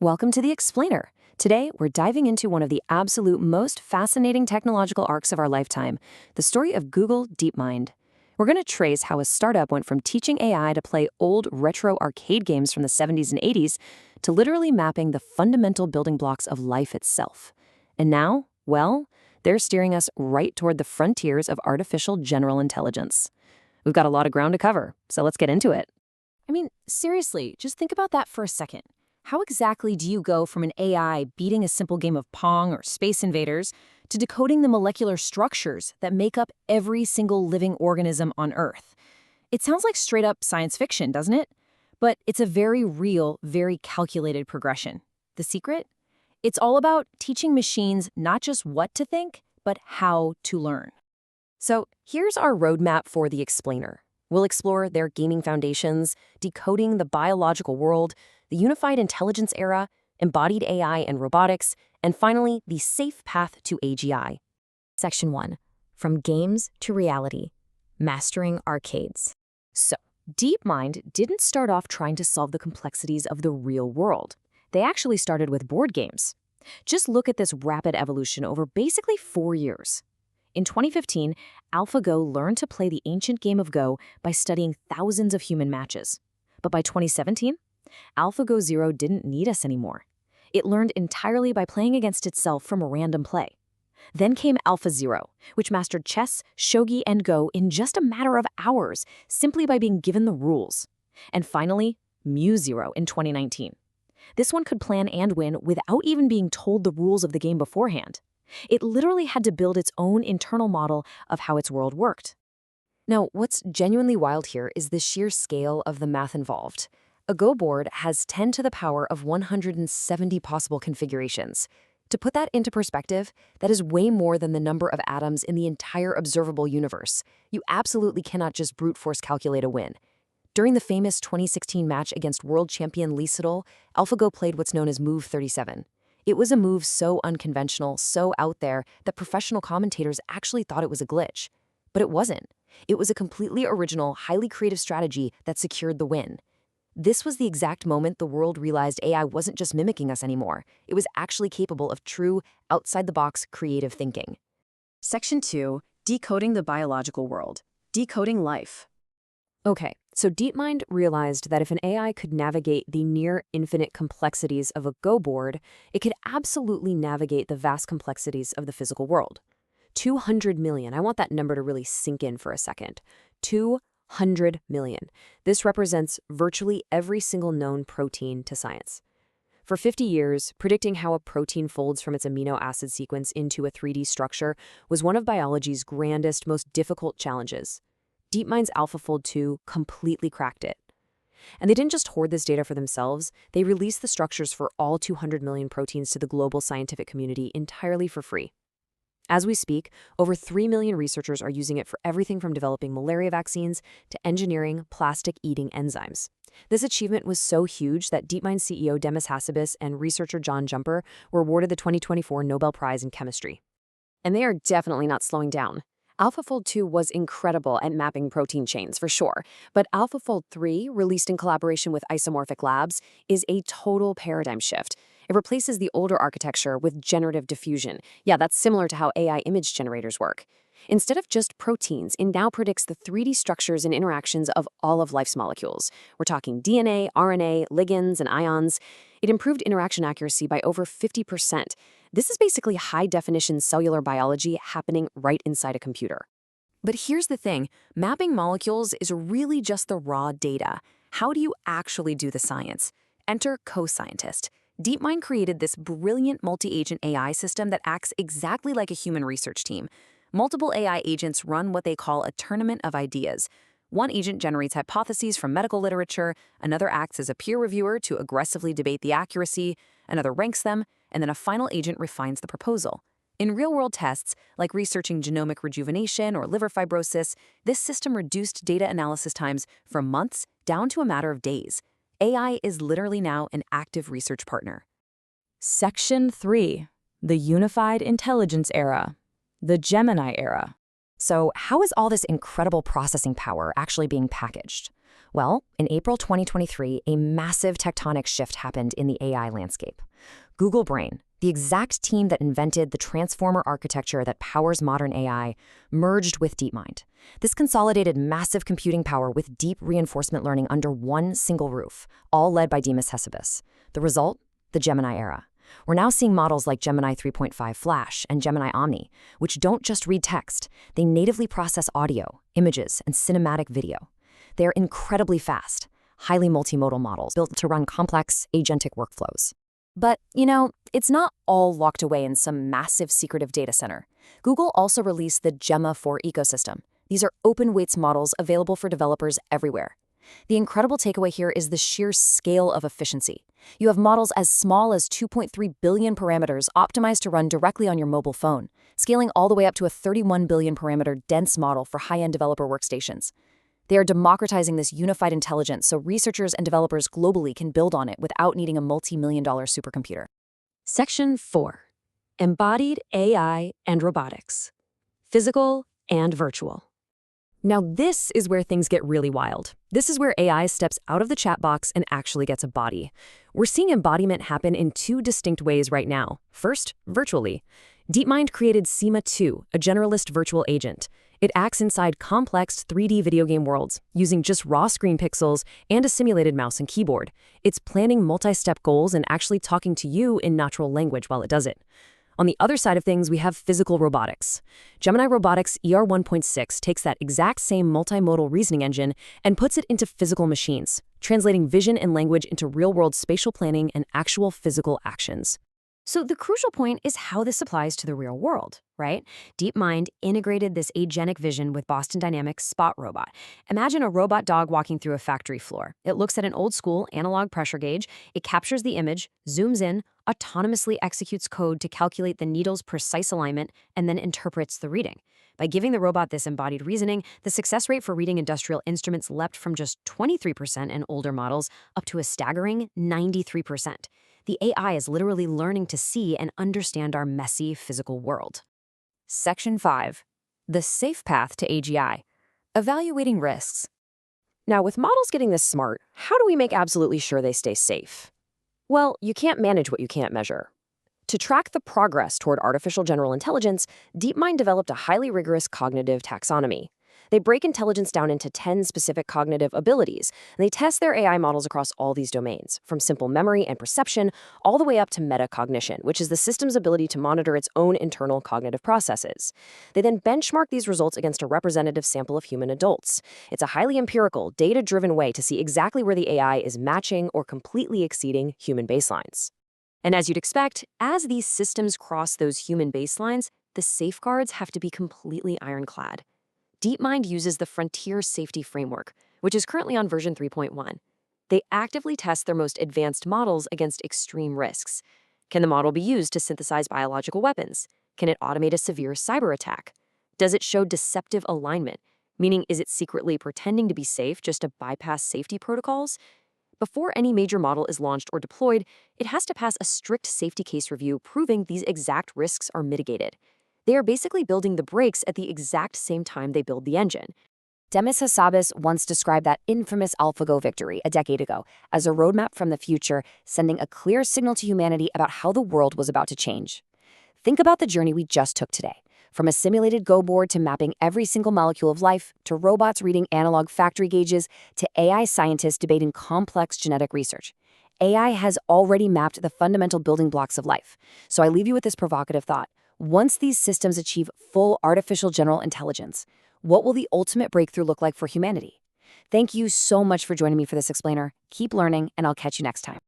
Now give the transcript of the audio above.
Welcome to The Explainer. Today, we're diving into one of the absolute most fascinating technological arcs of our lifetime, the story of Google DeepMind. We're going to trace how a startup went from teaching AI to play old retro arcade games from the 70s and 80s to literally mapping the fundamental building blocks of life itself. And now, well, they're steering us right toward the frontiers of artificial general intelligence. We've got a lot of ground to cover, so let's get into it. I mean, seriously, just think about that for a second. How exactly do you go from an AI beating a simple game of Pong or Space Invaders to decoding the molecular structures that make up every single living organism on Earth? It sounds like straight-up science fiction, doesn't it? But it's a very real, very calculated progression. The secret? It's all about teaching machines not just what to think, but how to learn. So here's our roadmap for The Explainer. We'll explore their gaming foundations, decoding the biological world, the unified intelligence era, embodied AI and robotics, and finally, the safe path to AGI. Section 1. From Games to Reality. Mastering Arcades. So, DeepMind didn't start off trying to solve the complexities of the real world. They actually started with board games. Just look at this rapid evolution over basically 4 years. In 2015, AlphaGo learned to play the ancient game of Go by studying thousands of human matches. But by 2017, AlphaGo Zero didn't need us anymore. It learned entirely by playing against itself from a random play. Then came AlphaZero, which mastered chess, shogi, and Go in just a matter of hours, simply by being given the rules. And finally, MuZero in 2019. This one could plan and win without even being told the rules of the game beforehand. It literally had to build its own internal model of how its world worked. Now, what's genuinely wild here is the sheer scale of the math involved. A Go board has 10 to the power of 170 possible configurations. To put that into perspective, that is way more than the number of atoms in the entire observable universe. You absolutely cannot just brute force calculate a win. During the famous 2016 match against world champion Lee Sedol, AlphaGo played what's known as Move 37. It was a move so unconventional, so out there, that professional commentators actually thought it was a glitch. But it wasn't. It was a completely original, highly creative strategy that secured the win. This was the exact moment the world realized AI wasn't just mimicking us anymore. It was actually capable of true, outside-the-box creative thinking. Section 2. Decoding the biological world. Decoding life. Okay, so DeepMind realized that if an AI could navigate the near-infinite complexities of a Go board, it could absolutely navigate the vast complexities of the physical world. 200 million. I want that number to really sink in for a second. 200 million. This represents virtually every single known protein to science. For 50 years, predicting how a protein folds from its amino acid sequence into a 3D structure was one of biology's grandest, most difficult challenges. DeepMind's AlphaFold 2 completely cracked it. And they didn't just hoard this data for themselves, they released the structures for all 200 million proteins to the global scientific community entirely for free. As we speak, over 3 million researchers are using it for everything from developing malaria vaccines to engineering plastic-eating enzymes. This achievement was so huge that DeepMind CEO Demis Hassabis and researcher John Jumper were awarded the 2024 Nobel Prize in Chemistry. And they are definitely not slowing down. AlphaFold 2 was incredible at mapping protein chains, for sure, but AlphaFold 3, released in collaboration with Isomorphic Labs, is a total paradigm shift. It replaces the older architecture with generative diffusion. Yeah, that's similar to how AI image generators work. Instead of just proteins, it now predicts the 3D structures and interactions of all of life's molecules. We're talking DNA, RNA, ligands, and ions. It improved interaction accuracy by over 50%. This is basically high-definition cellular biology happening right inside a computer. But here's the thing, mapping molecules is really just the raw data. How do you actually do the science? Enter co-scientist. DeepMind created this brilliant multi-agent AI system that acts exactly like a human research team. Multiple AI agents run what they call a tournament of ideas. One agent generates hypotheses from medical literature, another acts as a peer reviewer to aggressively debate the accuracy, another ranks them, and then a final agent refines the proposal. In real-world tests, like researching genomic rejuvenation or liver fibrosis, this system reduced data analysis times from months down to a matter of days. AI is literally now an active research partner. Section 3. The Unified Intelligence Era. The Gemini Era. So how is all this incredible processing power actually being packaged? Well, in April 2023, a massive tectonic shift happened in the AI landscape. Google Brain, the exact team that invented the transformer architecture that powers modern AI, merged with DeepMind. This consolidated massive computing power with deep reinforcement learning under one single roof, all led by Demis Hassabis. The result? The Gemini era. We're now seeing models like Gemini 3.5 Flash and Gemini Omni, which don't just read text, they natively process audio, images, and cinematic video. They're incredibly fast, highly multimodal models built to run complex, agentic workflows. But, it's not all locked away in some massive secretive data center. Google also released the Gemma 4 ecosystem. These are open weights models available for developers everywhere. The incredible takeaway here is the sheer scale of efficiency. You have models as small as 2.3 billion parameters optimized to run directly on your mobile phone, scaling all the way up to a 31 billion parameter dense model for high-end developer workstations. They are democratizing this unified intelligence so researchers and developers globally can build on it without needing a multi-million-dollar supercomputer. Section 4. Embodied AI and Robotics. Physical and Virtual. Now this is where things get really wild. This is where AI steps out of the chat box and actually gets a body. We're seeing embodiment happen in two distinct ways right now. First, virtually. DeepMind created Sima 2, a generalist virtual agent. It acts inside complex 3D video game worlds, using just raw screen pixels and a simulated mouse and keyboard. It's planning multi-step goals and actually talking to you in natural language while it does it. On the other side of things, we have physical robotics. Gemini Robotics ER 1.6 takes that exact same multimodal reasoning engine and puts it into physical machines, translating vision and language into real-world spatial planning and actual physical actions. So the crucial point is how this applies to the real world, right? DeepMind integrated this agentic vision with Boston Dynamics Spot Robot. Imagine a robot dog walking through a factory floor. It looks at an old-school analog pressure gauge, it captures the image, zooms in, autonomously executes code to calculate the needle's precise alignment, and then interprets the reading. By giving the robot this embodied reasoning, the success rate for reading industrial instruments leapt from just 23% in older models up to a staggering 93%. The AI is literally learning to see and understand our messy physical world. Section 5. The safe path to AGI. Evaluating risks. Now, with models getting this smart, how do we make absolutely sure they stay safe? Well, you can't manage what you can't measure. To track the progress toward artificial general intelligence, DeepMind developed a highly rigorous cognitive taxonomy. They break intelligence down into 10 specific cognitive abilities, and they test their AI models across all these domains, from simple memory and perception all the way up to metacognition, which is the system's ability to monitor its own internal cognitive processes. They then benchmark these results against a representative sample of human adults. It's a highly empirical, data-driven way to see exactly where the AI is matching or completely exceeding human baselines. And as you'd expect, as these systems cross those human baselines, the safeguards have to be completely ironclad. DeepMind uses the Frontier Safety Framework, which is currently on version 3.1. They actively test their most advanced models against extreme risks. Can the model be used to synthesize biological weapons? Can it automate a severe cyber attack? Does it show deceptive alignment? Meaning, is it secretly pretending to be safe just to bypass safety protocols? Before any major model is launched or deployed, it has to pass a strict safety case review proving these exact risks are mitigated. They are basically building the brakes at the exact same time they build the engine. Demis Hassabis once described that infamous AlphaGo victory a decade ago as a roadmap from the future, sending a clear signal to humanity about how the world was about to change. Think about the journey we just took today. From a simulated Go board to mapping every single molecule of life, to robots reading analog factory gauges, to AI scientists debating complex genetic research. AI has already mapped the fundamental building blocks of life. So I leave you with this provocative thought. Once these systems achieve full artificial general intelligence, what will the ultimate breakthrough look like for humanity? Thank you so much for joining me for this explainer. Keep learning, and I'll catch you next time.